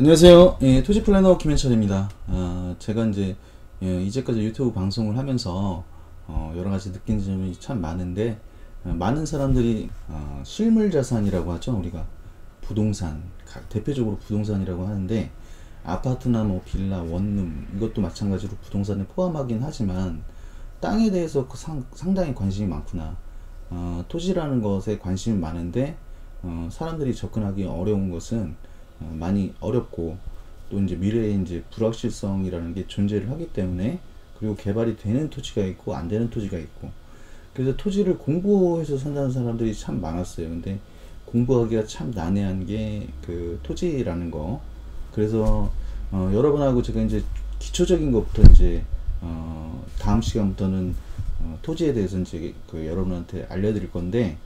안녕하세요. 예, 토지 플래너 김현철입니다. 제가 이제 이제까지 유튜브 방송을 하면서 여러 가지 느낀 점이 참 많은데, 많은 사람들이 실물 자산이라고 하죠. 우리가 부동산, 대표적으로 부동산이라고 하는데, 아파트나 뭐 빌라, 원룸 이것도 마찬가지로 부동산에 포함하긴 하지만 땅에 대해서 상당히 관심이 많구나. 토지라는 것에 관심이 많은데 사람들이 접근하기 어려운 것은 많이 어렵고, 또 이제 미래에 이제 불확실성이라는 게 존재를 하기 때문에, 그리고 개발이 되는 토지가 있고 안 되는 토지가 있고, 그래서 토지를 공부해서 산다는 사람들이 참 많았어요. 근데 공부하기가 참 난해한 게 그 토지라는 거. 그래서 여러분하고 제가 이제 기초적인 것부터 이제 다음 시간부터는 토지에 대해서 이제 그 여러분한테 알려드릴 건데,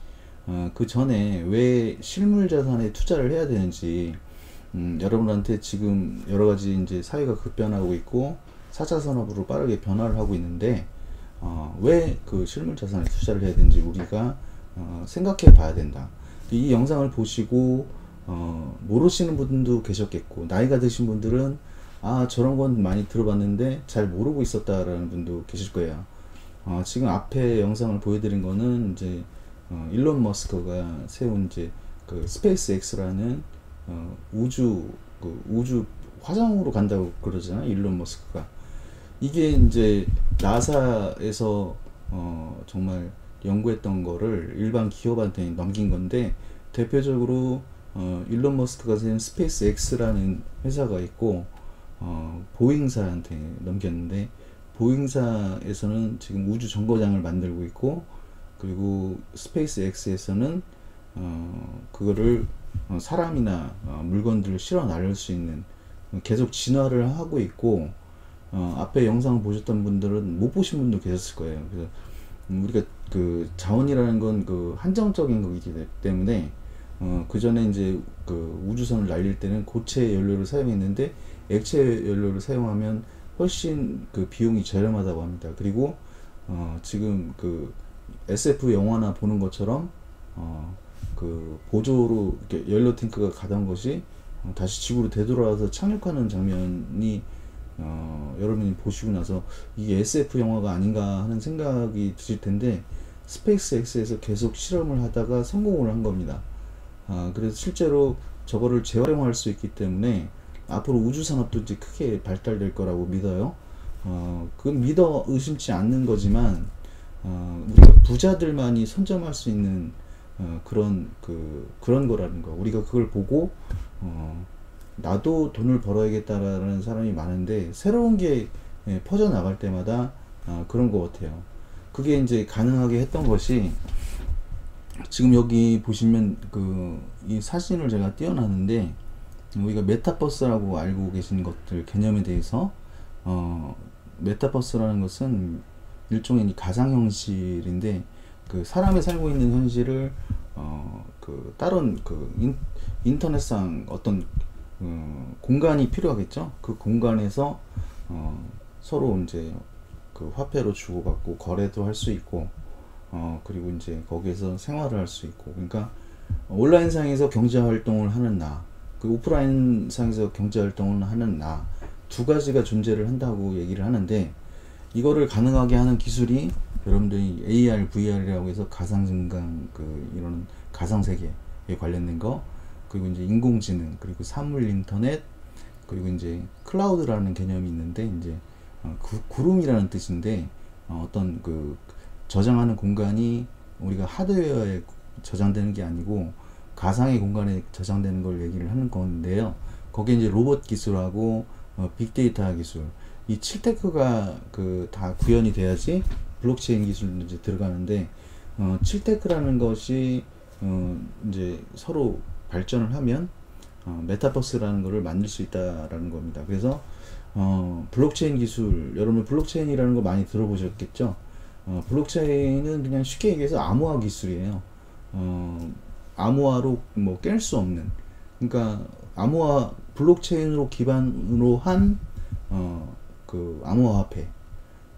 그 전에 왜 실물 자산에 투자를 해야 되는지, 여러분한테 지금 여러 가지 이제 사회가 급변하고 있고 4차 산업으로 빠르게 변화를 하고 있는데, 왜 그 실물 자산에 투자를 해야 되는지 우리가 생각해 봐야 된다. 이 영상을 보시고 모르시는 분도 계셨겠고, 나이가 드신 분들은 저런 건 많이 들어봤는데 잘 모르고 있었다라는 분도 계실 거예요. 지금 앞에 영상을 보여드린 거는 이제 일론 머스크가 세운 이제 그 스페이스 X라는 우주 화성으로 간다고 그러잖아요, 일론 머스크가. 이게 이제 나사에서 정말 연구했던 거를 일반 기업한테 넘긴 건데, 대표적으로 일론 머스크가 세운 스페이스 X라는 회사가 있고 보잉사한테 넘겼는데, 보잉사에서는 지금 우주 정거장을 만들고 있고, 그리고 스페이스 X에서는 그거를 사람이나 물건들을 실어 나를 수 있는, 계속 진화를 하고 있고, 앞에 영상 보셨던 분들은 못 보신 분도 계셨을 거예요. 그래서 우리가 그 자원이라는 건 그 한정적인 거기 때문에 그 전에 이제 그 우주선을 날릴 때는 고체 연료를 사용했는데, 액체 연료를 사용하면 훨씬 그 비용이 저렴하다고 합니다. 그리고 지금 그 SF 영화나 보는 것처럼 그 보조로 이렇게 연료 탱크가 가던 것이 다시 지구로 되돌아와서 착륙하는 장면이 여러분이 보시고 나서 이게 SF 영화가 아닌가 하는 생각이 드실 텐데, 스페이스 X에서 계속 실험을 하다가 성공을 한 겁니다. 그래서 실제로 저거를 재활용할 수 있기 때문에 앞으로 우주 산업도 이제 크게 발달될 거라고 믿어요. 그건 믿어 의심치 않는 거지만, 우리가 부자들만이 선점할 수 있는 그런 거라는 거. 우리가 그걸 보고 나도 돈을 벌어야겠다라는 사람이 많은데, 새로운 게 퍼져 나갈 때마다 그런 것 같아요. 그게 이제 가능하게 했던 것이, 지금 여기 보시면 이 사진을 제가 띄워놨는데, 우리가 메타버스라고 알고 계신 것들 개념에 대해서, 메타버스라는 것은 일종의 가상현실인데, 그 사람이 살고 있는 현실을 그 다른 인터넷상 어떤 공간이 필요하겠죠. 그 공간에서 서로 이제 그 화폐로 주고받고 거래도 할 수 있고, 그리고 이제 거기에서 생활을 할 수 있고, 그러니까 온라인상에서 경제활동을 하는 나, 그 오프라인상에서 경제활동을 하는 나, 두 가지가 존재를 한다고 얘기를 하는데, 이거를 가능하게 하는 기술이 여러분들이 AR, VR이라고 해서 가상증강, 이런 가상세계에 관련된 거, 그리고 이제 인공지능, 그리고 사물 인터넷, 그리고 이제 클라우드라는 개념이 있는데, 이제 구름이라는 뜻인데, 어떤 그 저장하는 공간이 우리가 하드웨어에 저장되는 게 아니고 가상의 공간에 저장되는 걸 얘기를 하는 건데요. 거기에 이제 로봇 기술하고 빅데이터 기술, 이 7테크가 다 구현이 돼야지 블록체인 기술도 이제 들어가는데, 7테크라는 것이 이제 서로 발전을 하면 메타버스라는 것을 만들 수 있다라는 겁니다. 그래서 블록체인 기술, 여러분 블록체인이라는 거 많이 들어보셨겠죠? 블록체인은 그냥 쉽게 얘기해서 암호화 기술이에요. 암호화로 뭐 깰 수 없는, 그러니까 암호화, 블록체인으로 기반으로 한 그 암호화폐,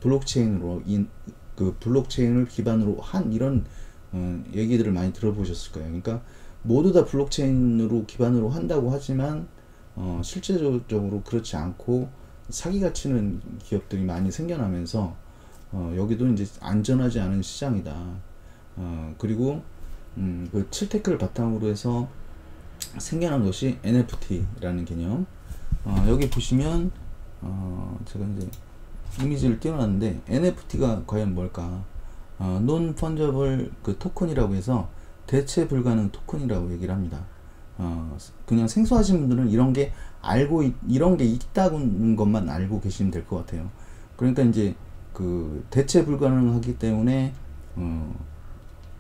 블록체인으로 그 블록체인을 기반으로 한 이런 얘기들을 많이 들어보셨을 거예요. 그러니까 모두 다 블록체인으로 기반으로 한다고 하지만 실제적으로 그렇지 않고 사기가 치는 기업들이 많이 생겨나면서 여기도 이제 안전하지 않은 시장이다. 그리고 그 7테크를 바탕으로 해서 생겨난 것이 NFT라는 개념. 여기 보시면 제가 이제 이미지를 띄워놨는데 NFT가 과연 뭘까? 논 펀저블 그 토큰이라고 해서 대체 불가능 토큰이라고 얘기를 합니다. 그냥 생소하신 분들은 이런 게 있다는 것만 알고 계시면 될 것 같아요. 그러니까 이제 그 대체 불가능하기 때문에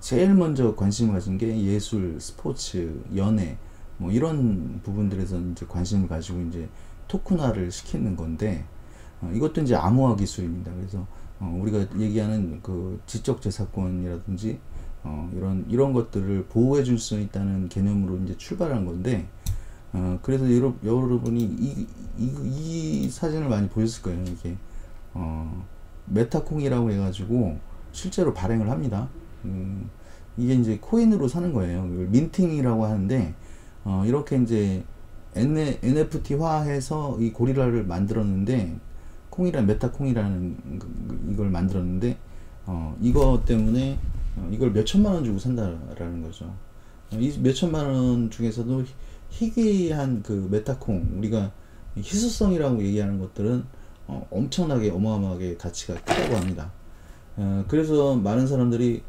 제일 먼저 관심을 가진 게 예술, 스포츠, 연애 뭐 이런 부분들에서 이제 관심을 가지고 이제 토큰화를 시키는 건데 이것도 이제 암호화 기술입니다. 그래서 우리가 얘기하는 그 지적재산권이라든지 이런 것들을 보호해 줄 수 있다는 개념으로 이제 출발한 건데 그래서 여러분이 이 사진을 많이 보셨을 거예요. 이게 메타콩이라고 해가지고 실제로 발행을 합니다. 이게 이제 코인으로 사는 거예요. 이걸 민팅이라고 하는데 이렇게 이제 NFT화해서 이 고릴라를 만들었는데 콩이란 메타콩이라는 이걸 만들었는데 이거 때문에 이걸 몇 천만 원 주고 산다라는 거죠. 이 몇 천만 원 중에서도 희귀한 그 메타콩, 우리가 희소성이라고 얘기하는 것들은 엄청나게 어마어마하게 가치가 크다고 합니다. 그래서 많은 사람들이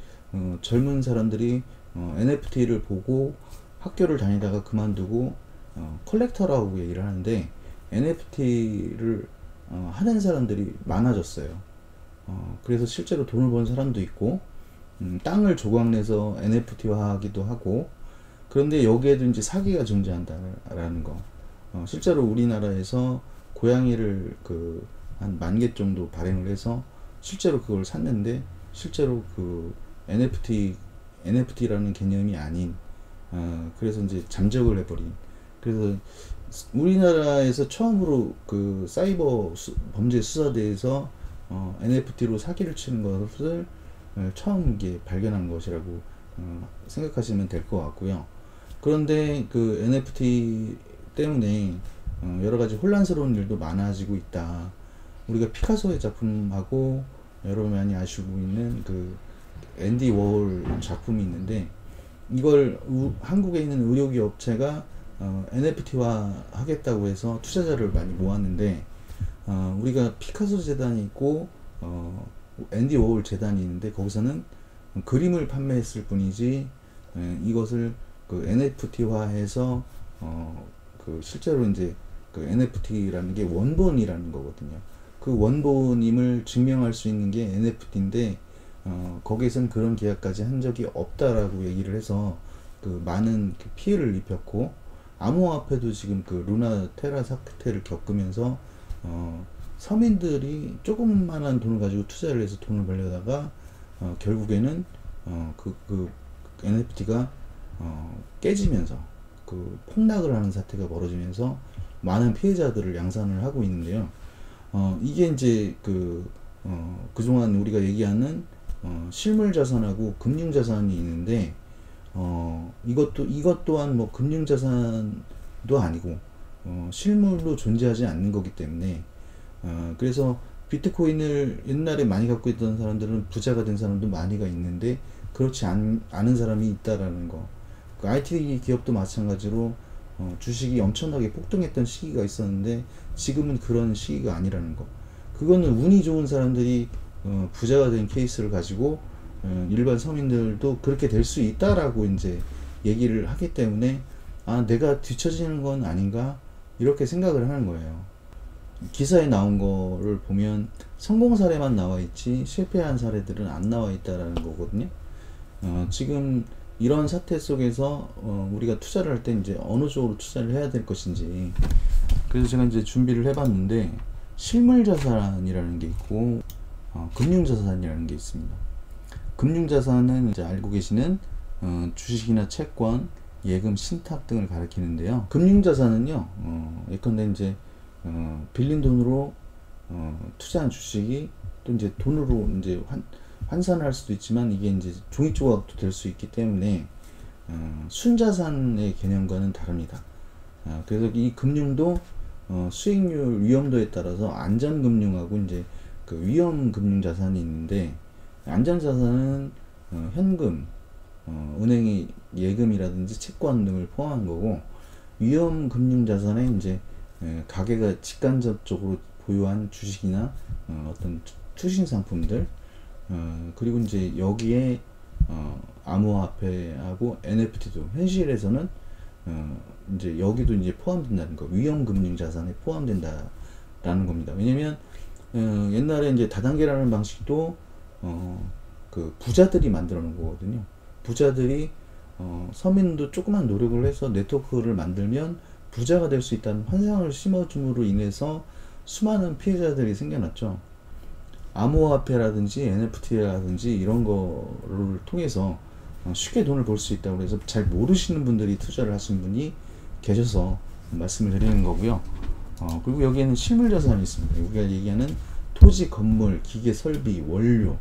젊은 사람들이 NFT를 보고 학교를 다니다가 그만두고 컬렉터라고 얘기를 하는데 NFT를 하는 사람들이 많아졌어요. 그래서 실제로 돈을 번 사람도 있고 땅을 조각내서 NFT화하기도 하고, 그런데 여기에도 이제 사기가 존재한다라는 거. 실제로 우리나라에서 고양이를 그 한 10,000개 정도 발행을 해서 실제로 그걸 샀는데 실제로 그 NFT라는 개념이 아닌 그래서 이제 잠적을 해버린. 그래서 우리나라에서 처음으로 그 사이버 범죄 수사대에서 NFT로 사기를 치는 것을 처음 이게 발견한 것이라고 생각하시면 될 것 같고요. 그런데 그 NFT 때문에 여러 가지 혼란스러운 일도 많아지고 있다. 우리가 피카소의 작품하고 여러분이 많이 아시고 있는 그 앤디 워홀 작품이 있는데 이걸 한국에 있는 의료기 업체가 NFT화 하겠다고 해서 투자자를 많이 모았는데 우리가 피카소 재단이 있고 앤디 워홀 재단이 있는데 거기서는 그림을 판매했을 뿐이지 이것을 그 NFT화해서 그 실제로 이제 그 NFT라는 게 원본이라는 거거든요. 그 원본임을 증명할 수 있는 게 NFT인데 거기에선 그런 계약까지 한 적이 없다라고 얘기를 해서 그 많은 그 피해를 입혔고, 암호화폐도 지금 그 루나 테라 사태를 겪으면서 서민들이 조금만한 돈을 가지고 투자를 해서 돈을 벌려다가 결국에는 그 NFT가 깨지면서 그 폭락을 하는 사태가 벌어지면서 많은 피해자들을 양산을 하고 있는데요. 이게 이제 그동안 우리가 얘기하는 실물 자산하고 금융 자산이 있는데 이것 또한 뭐 금융 자산도 아니고 실물로 존재하지 않는 거기 때문에 그래서 비트코인을 옛날에 많이 갖고 있던 사람들은 부자가 된 사람도 많이가 있는데 그렇지 않은 사람이 있다라는 거. 그 IT 기업도 마찬가지로 주식이 엄청나게 폭등했던 시기가 있었는데 지금은 그런 시기가 아니라는 거. 그거는 운이 좋은 사람들이 부자가 된 케이스를 가지고 일반 서민들도 그렇게 될 수 있다라고 이제 얘기를 하기 때문에 내가 뒤처지는 건 아닌가 이렇게 생각을 하는 거예요. 기사에 나온 거를 보면 성공 사례만 나와 있지 실패한 사례들은 안 나와 있다라는 거거든요. 지금 이런 사태 속에서 우리가 투자를 할 때 이제 어느 쪽으로 투자를 해야 될 것인지, 그래서 제가 이제 준비를 해봤는데 실물 자산이라는 게 있고 금융 자산이라는 게 있습니다. 금융 자산은 이제 알고 계시는 주식이나 채권, 예금, 신탁 등을 가리키는데요. 금융 자산은요, 예컨대 이제 빌린 돈으로 투자한 주식이 또 이제 돈으로 이제 환산할 수도 있지만 이게 이제 종이 조각도 될 수 있기 때문에 순자산의 개념과는 다릅니다. 그래서 이 금융도 수익률 위험도에 따라서 안전금융하고 이제 그 위험금융 자산이 있는데, 안전자산은 현금, 은행의 예금이라든지 채권 등을 포함한 거고, 위험금융자산에 이제 가계가 직간접적으로 보유한 주식이나 어떤 투신 상품들, 그리고 이제 여기에 암호화폐하고 NFT도 현실에서는 이제 여기도 이제 포함된다는 거, 위험금융 자산에 포함된다라는 겁니다. 왜냐면 옛날에 이제 다단계라는 방식도 그 부자들이 만들어 놓은 거거든요. 부자들이 서민도 조그만 노력을 해서 네트워크를 만들면 부자가 될 수 있다는 환상을 심어줌으로 인해서 수많은 피해자들이 생겨났죠. 암호화폐라든지 NFT라든지 이런 거를 통해서 쉽게 돈을 벌 수 있다고 해서 잘 모르시는 분들이 투자를 하신 분이 계셔서 말씀을 드리는 거고요. 그리고 여기에는 실물자산이 있습니다. 우리가 얘기하는 토지, 건물, 기계, 설비, 원료,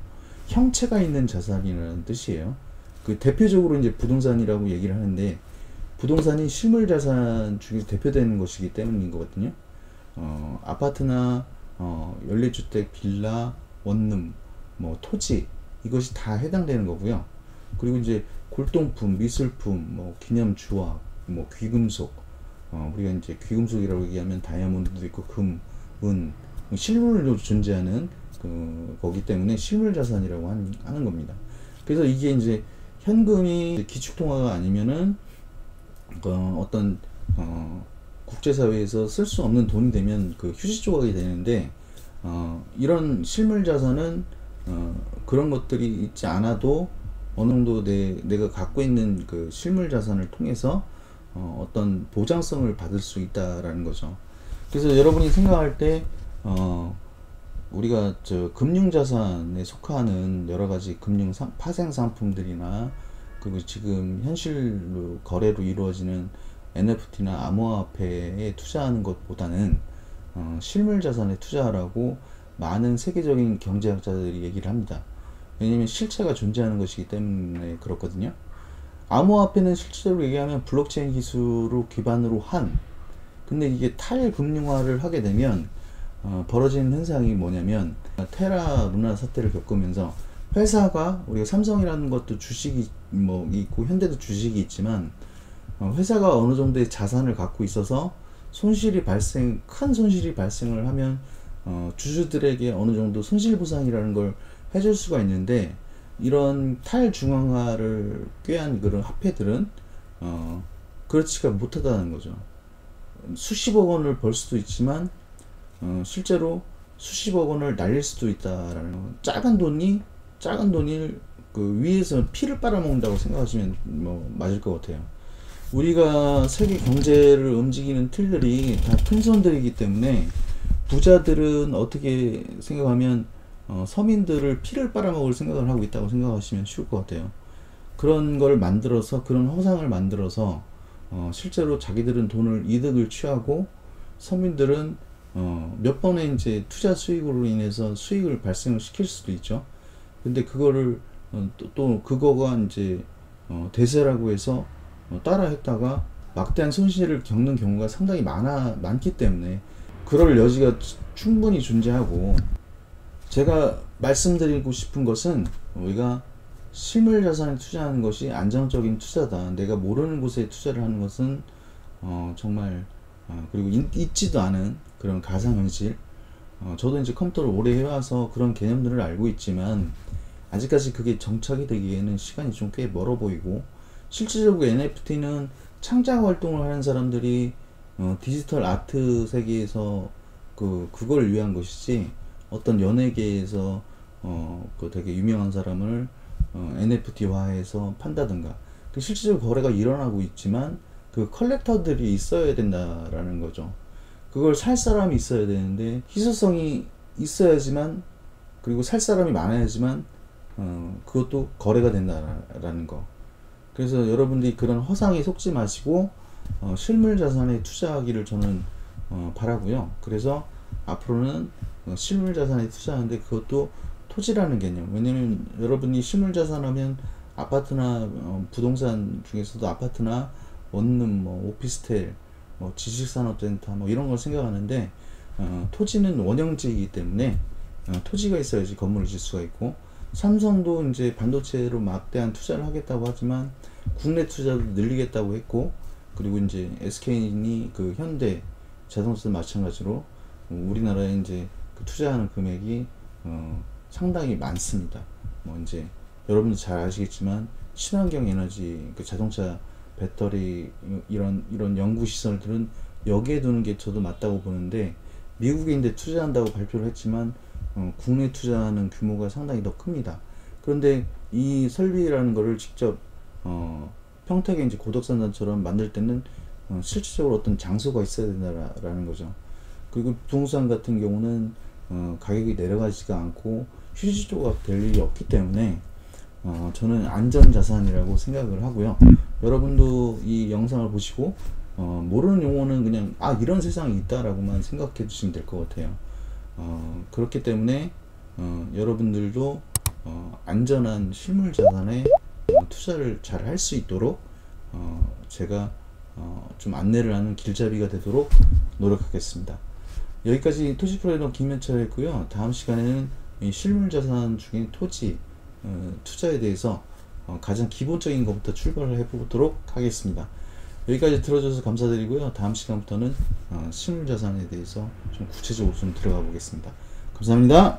형체가 있는 자산이라는 뜻이에요. 그 대표적으로 이제 부동산이라고 얘기를 하는데, 부동산이 실물자산 중에서 대표되는 것이기 때문인 거거든요. 아파트나 연립주택, 빌라, 원룸, 뭐 토지, 이것이 다 해당되는 거고요. 그리고 이제 골동품, 미술품, 뭐 기념주화, 뭐 귀금속, 우리가 이제 귀금속이라고 얘기하면 다이아몬드도 있고 금, 은, 실물로 존재하는 거기 때문에 실물자산이라고 하는 겁니다. 그래서 이게 이제 현금이 기축통화가 아니면은 어떤 국제사회에서 쓸 수 없는 돈이 되면 그 휴지 조각이 되는데, 이런 실물자산은 그런 것들이 있지 않아도 어느 정도 내가 갖고 있는 그 실물자산을 통해서 어떤 보장성을 받을 수 있다라는 거죠. 그래서 여러분이 생각할 때 우리가 금융자산에 속하는 여러가지 파생상품들이나, 그리고 지금 현실로 거래로 이루어지는 NFT나 암호화폐에 투자하는 것보다는 실물자산에 투자하라고 많은 세계적인 경제학자들이 얘기를 합니다. 왜냐면 실체가 존재하는 것이기 때문에 그렇거든요. 암호화폐는 실질적으로 얘기하면 블록체인 기술을 기반으로 한, 근데 이게 탈금융화를 하게 되면 벌어지는 현상이 뭐냐면, 테라 루나 사태를 겪으면서 회사가, 우리가 삼성이라는 것도 주식이 뭐 있고 현대도 주식이 있지만, 회사가 어느 정도의 자산을 갖고 있어서 큰 손실이 발생을 하면 주주들에게 어느 정도 손실보상이라는 걸 해줄 수가 있는데, 이런 탈중앙화를 꾀한 그런 화폐들은 그렇지가 못하다는 거죠. 수십억 원을 벌 수도 있지만 실제로 수십억 원을 날릴 수도 있다라는 거. 작은 돈을 그 위에서 피를 빨아먹는다고 생각하시면 뭐 맞을 것 같아요. 우리가 세계 경제를 움직이는 틀들이 다 큰 손들이기 때문에, 부자들은 어떻게 생각하면 서민들을 피를 빨아먹을 생각을 하고 있다고 생각하시면 쉬울 것 같아요. 그런 걸 만들어서, 그런 허상을 만들어서 실제로 자기들은 이득을 취하고, 서민들은 몇 번의 이제 투자 수익으로 인해서 수익을 발생을 시킬 수도 있죠. 근데 그거를 또 그거가 이제 대세라고 해서 따라 했다가 막대한 손실을 겪는 경우가 상당히 많기 때문에 그럴 여지가 충분히 존재하고, 제가 말씀드리고 싶은 것은 우리가 실물자산에 투자하는 것이 안정적인 투자다. 내가 모르는 곳에 투자를 하는 것은 정말 그리고 있지도 않은 그런 가상현실. 저도 이제 컴퓨터를 오래 해와서 그런 개념들을 알고 있지만, 아직까지 그게 정착이 되기에는 시간이 좀 꽤 멀어 보이고, 실질적으로 NFT는 창작 활동을 하는 사람들이 디지털 아트 세계에서 그걸 위한 것이지, 어떤 연예계에서 그 되게 유명한 사람을 NFT화해서 판다든가, 그 실질적으로 거래가 일어나고 있지만 그 컬렉터들이 있어야 된다라는 거죠. 그걸 살 사람이 있어야 되는데, 희소성이 있어야지만, 그리고 살 사람이 많아야지만 그것도 거래가 된다라는 거. 그래서 여러분들이 그런 허상에 속지 마시고 실물 자산에 투자하기를 저는 바라고요. 그래서 앞으로는 실물 자산에 투자하는데, 그것도 토지라는 개념. 왜냐면 여러분이 실물 자산 하면 아파트나 부동산 중에서도 아파트나 원룸, 뭐 오피스텔, 지식산업센터 뭐 이런 걸 생각하는데, 토지는 원형지이기 때문에 토지가 있어야지 건물을 질 수가 있고, 삼성도 이제 반도체로 막대한 투자를 하겠다고 하지만 국내 투자도 늘리겠다고 했고, 그리고 이제 SK니 그 현대 자동차도 마찬가지로 우리나라에 이제 그 투자하는 금액이 상당히 많습니다. 뭐 이제 여러분도 잘 아시겠지만 친환경 에너지, 그 자동차 배터리 이런 연구 시설들은 여기에 두는 게 저도 맞다고 보는데, 미국에 이제 투자한다고 발표를 했지만 국내 투자하는 규모가 상당히 더 큽니다. 그런데 이 설비라는 거를 직접 평택의 이제 고덕산단처럼 만들 때는 실질적으로 어떤 장소가 있어야 된다라는 거죠. 그리고 부동산 같은 경우는 가격이 내려가지가 않고 휴지조각 될 일이 없기 때문에 저는 안전자산이라고 생각을 하고요. 여러분도 이 영상을 보시고 모르는 용어는 그냥 이런 세상이 있다라고만 생각해 주시면 될 것 같아요. 그렇기 때문에 여러분들도 안전한 실물자산에 투자를 잘 할 수 있도록 제가 좀 안내를 하는 길잡이가 되도록 노력하겠습니다. 여기까지 토지프로이더 김현철이었고요. 다음 시간에는 이 실물자산 중에 토지 투자에 대해서 가장 기본적인 것부터 출발을 해보도록 하겠습니다. 여기까지 들어줘서 감사드리고요. 다음 시간부터는 실물자산에 대해서 좀 구체적으로 좀 들어가 보겠습니다. 감사합니다.